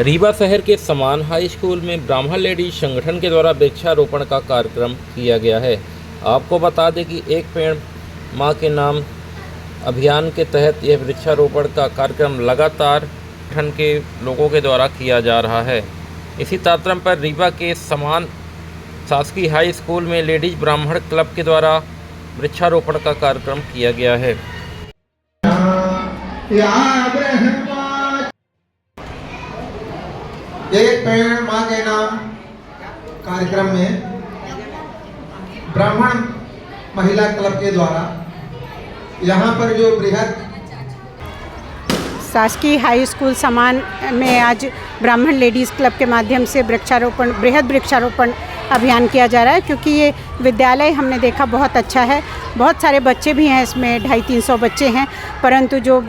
रीवा शहर के समान हाई स्कूल में ब्राह्मण लेडीज संगठन के द्वारा वृक्षारोपण का कार्यक्रम किया गया है। आपको बता दें कि एक पेड़ माँ के नाम अभियान के तहत यह वृक्षारोपण का कार्यक्रम लगातार संगठन के लोगों के द्वारा किया जा रहा है। इसी कार्यक्रम पर रीवा के समान शासकीय हाई स्कूल में लेडीज ब्राह्मण क्लब के द्वारा वृक्षारोपण का कार्यक्रम किया गया है। एक पेड़ माँ के नाम कार्यक्रम में ब्राह्मण महिला क्लब के द्वारा यहाँ पर जो बृहद शासकीय हाई स्कूल समान में आज ब्राह्मण लेडीज़ क्लब के माध्यम से बृहद वृक्षारोपण अभियान किया जा रहा है, क्योंकि ये विद्यालय हमने देखा बहुत अच्छा है। बहुत सारे बच्चे भी हैं, इसमें 250-300 बच्चे हैं, परंतु जो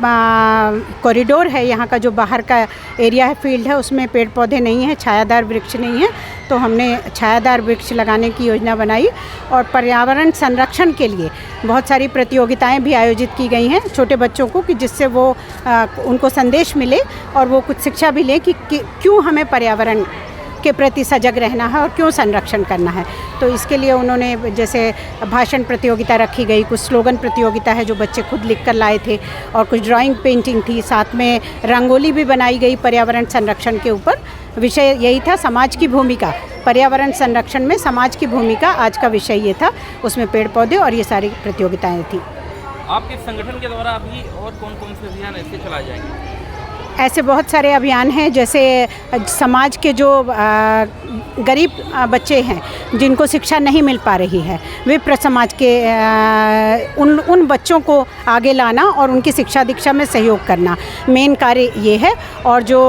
कॉरिडोर है, यहाँ का जो बाहर का एरिया है, फील्ड है, उसमें पेड़ पौधे नहीं हैं, छायादार वृक्ष नहीं है। तो हमने छायादार वृक्ष लगाने की योजना बनाई और पर्यावरण संरक्षण के लिए बहुत सारी प्रतियोगिताएं भी आयोजित की गई हैं छोटे बच्चों को, कि जिससे वो उनको संदेश मिले और वो कुछ शिक्षा भी लें कि क्यों हमें पर्यावरण के प्रति सजग रहना है और क्यों संरक्षण करना है। तो इसके लिए उन्होंने जैसे भाषण प्रतियोगिता रखी गई, कुछ स्लोगन प्रतियोगिता है जो बच्चे खुद लिख कर लाए थे, और कुछ ड्राइंग पेंटिंग थी, साथ में रंगोली भी बनाई गई पर्यावरण संरक्षण के ऊपर। विषय यही था, समाज की भूमिका, पर्यावरण संरक्षण में समाज की भूमिका आज का विषय ये था। उसमें पेड़ पौधे और ये सारी प्रतियोगिताएँ थी। आपके संगठन के द्वारा अभी और कौन कौन से अभियान ऐसे चलाए जाएंगे? ऐसे बहुत सारे अभियान हैं, जैसे समाज के जो गरीब बच्चे हैं जिनको शिक्षा नहीं मिल पा रही है, विप्र समाज के उन बच्चों को आगे लाना और उनकी शिक्षा दीक्षा में सहयोग करना मेन कार्य ये है। और जो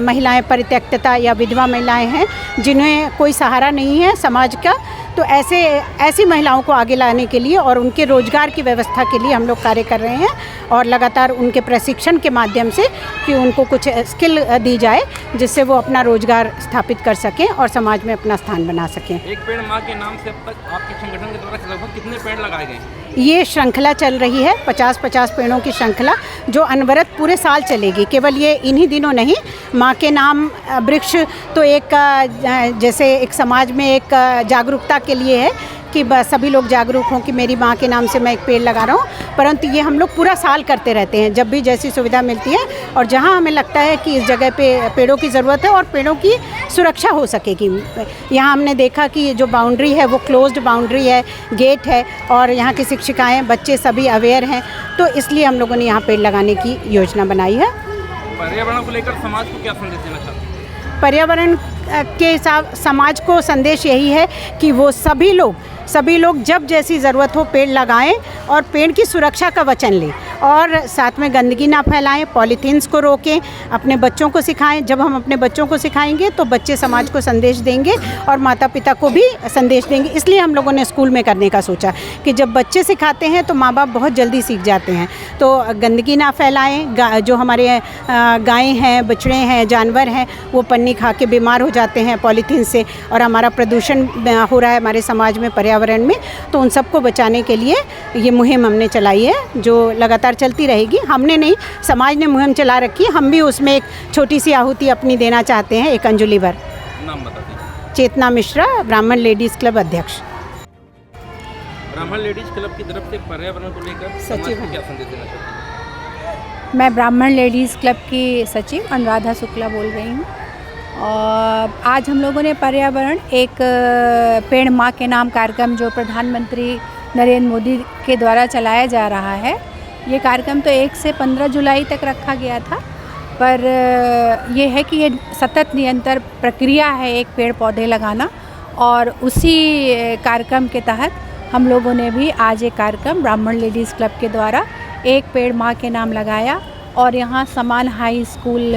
महिलाएं परित्यक्तता या विधवा महिलाएं हैं जिन्हें कोई सहारा नहीं है समाज का, तो ऐसी महिलाओं को आगे लाने के लिए और उनके रोजगार की व्यवस्था के लिए हम लोग कार्य कर रहे हैं, और लगातार उनके प्रशिक्षण के माध्यम से कि उनको कुछ स्किल दी जाए जिससे वो अपना रोजगार स्थापित कर सकें और समाज में अपना स्थान बना सकें। एक पेड़ माँ के नाम से अब तक आपके संगठन के द्वारा लगभग कितने पेड़ लगाए गए? ये श्रृंखला चल रही है, 50-50 पेड़ों की श्रृंखला जो अनवरत पूरे साल चलेगी। केवल ये इन्हीं दिनों नहीं, माँ के नाम वृक्ष तो एक जैसे एक समाज में एक जागरूकता के लिए है कि सभी लोग जागरूक हों कि मेरी माँ के नाम से मैं एक पेड़ लगा रहा हूँ, परंतु ये हम लोग पूरा साल करते रहते हैं जब भी जैसी सुविधा मिलती है और जहाँ हमें लगता है कि इस जगह पे पेड़ों की ज़रूरत है और पेड़ों की सुरक्षा हो सकेगी। यहाँ हमने देखा कि जो बाउंड्री है वो क्लोज्ड बाउंड्री है, गेट है, और यहाँ की शिक्षिकाएँ बच्चे सभी अवेयर हैं, तो इसलिए हम लोगों ने यहाँ पेड़ लगाने की योजना बनाई है। पर्यावरण को लेकर समाज को क्या संदेश देना चाहते हैं? पर्यावरण के समाज को संदेश यही है कि वो सभी लोग जब जैसी ज़रूरत हो पेड़ लगाएं और पेड़ की सुरक्षा का वचन लें, और साथ में गंदगी ना फैलाएं, पॉलीथीन्स को रोकें, अपने बच्चों को सिखाएं। जब हम अपने बच्चों को सिखाएंगे तो बच्चे समाज को संदेश देंगे और माता पिता को भी संदेश देंगे। इसलिए हम लोगों ने स्कूल में करने का सोचा कि जब बच्चे सिखाते हैं तो माँ बाप बहुत जल्दी सीख जाते हैं। तो गंदगी ना फैलाएँ, जो हमारे गायें हैं, बछड़े हैं, जानवर हैं, वो पन्नी खा के बीमार हो जाते हैं पॉलीथीन से, और हमारा प्रदूषण हो रहा है हमारे समाज में, पर्यावरण में। तो उन सबको बचाने के लिए ये मुहिम हमने चलाई है जो लगातार चलती रहेगी। हमने नहीं, समाज ने मुहिम चला रखी है, हम भी उसमें एक छोटी सी आहुति अपनी देना चाहते हैं, एक अंजलि भर। नाम बता दीजिए। चेतना मिश्रा, ब्राह्मण लेडीज़ क्लब अध्यक्ष। ब्राह्मण लेडीज क्लब की तरफ से पर्यावरण को लेकर सचिव को क्या संदेश देना चाहते हैं? मैं ब्राह्मण लेडीज़ क्लब की सचिव अनुराधा शुक्ला बोल रही हूँ, और आज हम लोगों ने पर्यावरण एक पेड़ माँ के नाम कार्यक्रम जो प्रधानमंत्री नरेंद्र मोदी के द्वारा चलाया जा रहा है, ये कार्यक्रम तो 1 से 15 जुलाई तक रखा गया था, पर ये है कि ये सतत निरंतर प्रक्रिया है एक पेड़ पौधे लगाना, और उसी कार्यक्रम के तहत हम लोगों ने भी आज एक कार्यक्रम ब्राह्मण लेडीज़ क्लब के द्वारा एक पेड़ माँ के नाम लगाया, और यहाँ समान हाई स्कूल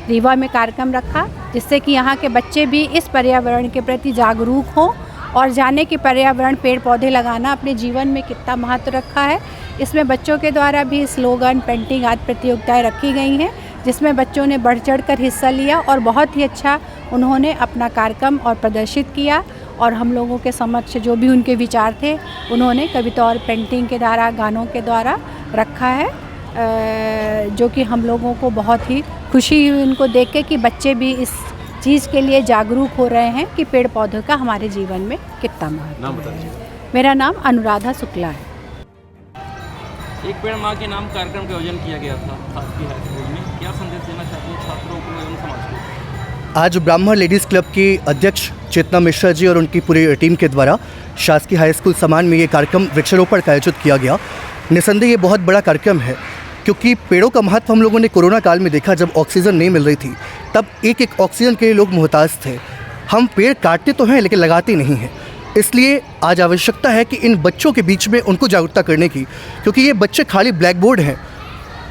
रीवा में कार्यक्रम रखा, जिससे कि यहाँ के बच्चे भी इस पर्यावरण के प्रति जागरूक हों और जाने कि पर्यावरण पेड़ पौधे लगाना अपने जीवन में कितना महत्व रखा है। इसमें बच्चों के द्वारा भी स्लोगन, पेंटिंग आदि प्रतियोगिताएं रखी गई हैं, जिसमें बच्चों ने बढ़ चढ़कर हिस्सा लिया और बहुत ही अच्छा उन्होंने अपना कार्यक्रम और प्रदर्शित किया। और हम लोगों के समक्ष जो भी उनके विचार थे उन्होंने कविता और पेंटिंग के द्वारा, गानों के द्वारा रखा है। जो कि हम लोगों को बहुत ही खुशी हुई उनको देख के कि बच्चे भी इस चीज़ के लिए जागरूक हो रहे हैं कि पेड़ पौधों का हमारे जीवन में कितना महत्व है। मेरा नाम अनुराधा शुक्ला है। एक पेड़ माँ के नाम कार्यक्रम का आयोजन किया गया था शासकीय हाई स्कूल में, क्या संदेश देना चाहते हैं छात्रों को एवं समाज को? आज ब्राह्मण लेडीज़ क्लब की अध्यक्ष चेतना मिश्रा जी और उनकी पूरी टीम के द्वारा शासकीय हाई स्कूल समान में ये कार्यक्रम वृक्षारोपण का आयोजित किया गया। निसंदेह ये बहुत बड़ा कार्यक्रम है, क्योंकि पेड़ों का महत्व हम लोगों ने कोरोना काल में देखा। जब ऑक्सीजन नहीं मिल रही थी तब एक एक ऑक्सीजन के लिए लोग मोहताज थे। हम पेड़ काटते तो हैं लेकिन लगाते नहीं हैं। इसलिए आज आवश्यकता है कि इन बच्चों के बीच में उनको जागरूकता करने की, क्योंकि ये बच्चे खाली ब्लैक बोर्ड हैं,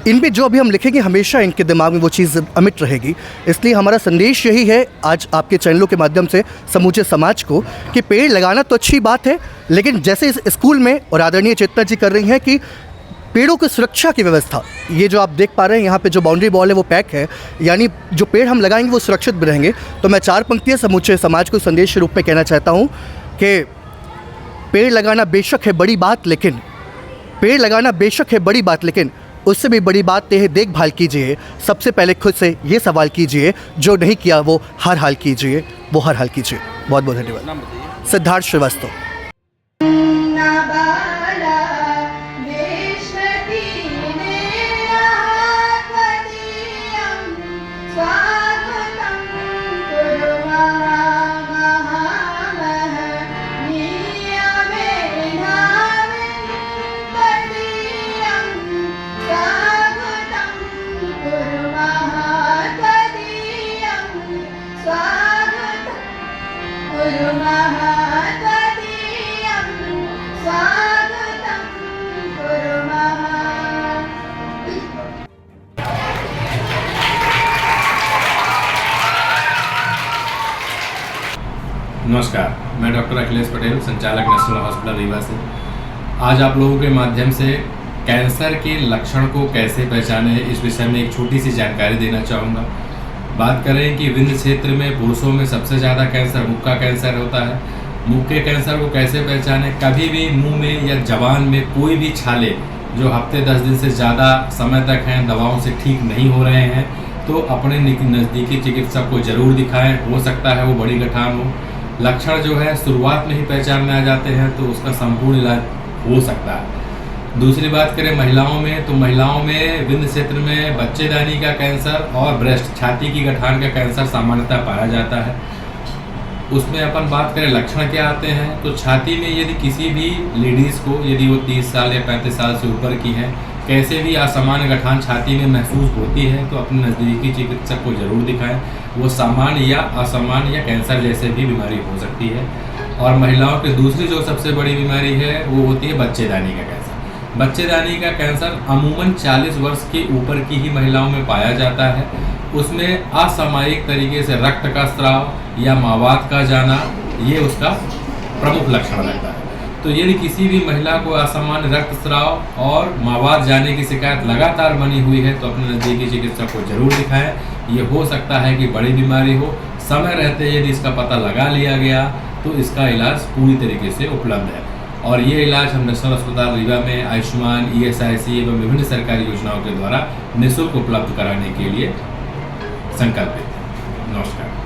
इनमें जो अभी हम लिखेंगे हमेशा इनके दिमाग में वो चीज़ अमिट रहेगी। इसलिए हमारा संदेश यही है आज आपके चैनलों के माध्यम से समूचे समाज को कि पेड़ लगाना तो अच्छी बात है, लेकिन जैसे इस स्कूल में और आदरणीय चेतना जी कर रही हैं कि पेड़ों की सुरक्षा की व्यवस्था, ये जो आप देख पा रहे हैं यहाँ पे जो बाउंड्री वॉल है वो पैक है, यानी जो पेड़ हम लगाएंगे वो सुरक्षित भी रहेंगे। तो मैं 4 पंक्तियाँ समूचे समाज को संदेश के रूप में कहना चाहता हूँ कि पेड़ लगाना बेशक है बड़ी बात, लेकिन पेड़ लगाना बेशक है बड़ी बात, लेकिन उससे भी बड़ी बात यह है देखभाल कीजिए। सबसे पहले खुद से ये सवाल कीजिए, जो नहीं किया वो हर हाल कीजिए, वो हर हाल कीजिए। बहुत बहुत धन्यवाद। सिद्धार्थ श्रीवास्तव। नमस्कार, मैं डॉक्टर अखिलेश पटेल, संचालक नेशनल हॉस्पिटल रीवा से। आज आप लोगों के माध्यम से कैंसर के लक्षण को कैसे पहचाने इस विषय में एक छोटी सी जानकारी देना चाहूँगा। बात करें कि विंध्य क्षेत्र में पुरुषों में सबसे ज़्यादा कैंसर मुख का कैंसर होता है। मुख के कैंसर को कैसे पहचाने? कभी भी मुंह में या जबान में कोई भी छाले जो हफ्ते 10 दिन से ज़्यादा समय तक हैं, दवाओं से ठीक नहीं हो रहे हैं, तो अपने नज़दीकी चिकित्सक को ज़रूर दिखाएं। हो सकता है वो बड़ी गठान हो। लक्षण जो है शुरुआत में ही पहचान में आ जाते हैं तो उसका संपूर्ण इलाज हो सकता है। दूसरी बात करें महिलाओं में, तो महिलाओं में विंध्य क्षेत्र में बच्चेदानी का कैंसर और ब्रेस्ट छाती की गठान का कैंसर सामान्यतः पाया जाता है। उसमें अपन बात करें लक्षण क्या आते हैं, तो छाती में यदि किसी भी लेडीज़ को, यदि वो 30 साल या 35 साल से ऊपर की हैं, कैसे भी असामान्य गठान छाती में महसूस होती है तो अपने नज़दीकी चिकित्सक को ज़रूर दिखाएं। वो सामान्य या असामान्य या कैंसर जैसे भी बीमारी हो सकती है। और महिलाओं की दूसरी जो सबसे बड़ी बीमारी है वो होती है बच्चेदानी का कैंसर। बच्चेदानी का कैंसर अमूमन 40 वर्ष के ऊपर की ही महिलाओं में पाया जाता है। उसमें असामयिक तरीके से रक्त का स्राव या मावात का जाना, ये उसका प्रमुख लक्षण रहता है। तो यदि किसी भी महिला को असामान्य रक्तस्राव और मावात जाने की शिकायत लगातार बनी हुई है तो अपने नज़दीकी चिकित्सक को जरूर दिखाएं। ये हो सकता है कि बड़ी बीमारी हो। समय रहते यदि इसका पता लगा लिया गया तो इसका इलाज पूरी तरीके से उपलब्ध है। और ये इलाज हम नेशनल अस्पताल रीवा में आयुष्मान, ESIC एवं विभिन्न सरकारी योजनाओं के द्वारा निःशुल्क उपलब्ध कराने के लिए संकल्पित है। नमस्कार।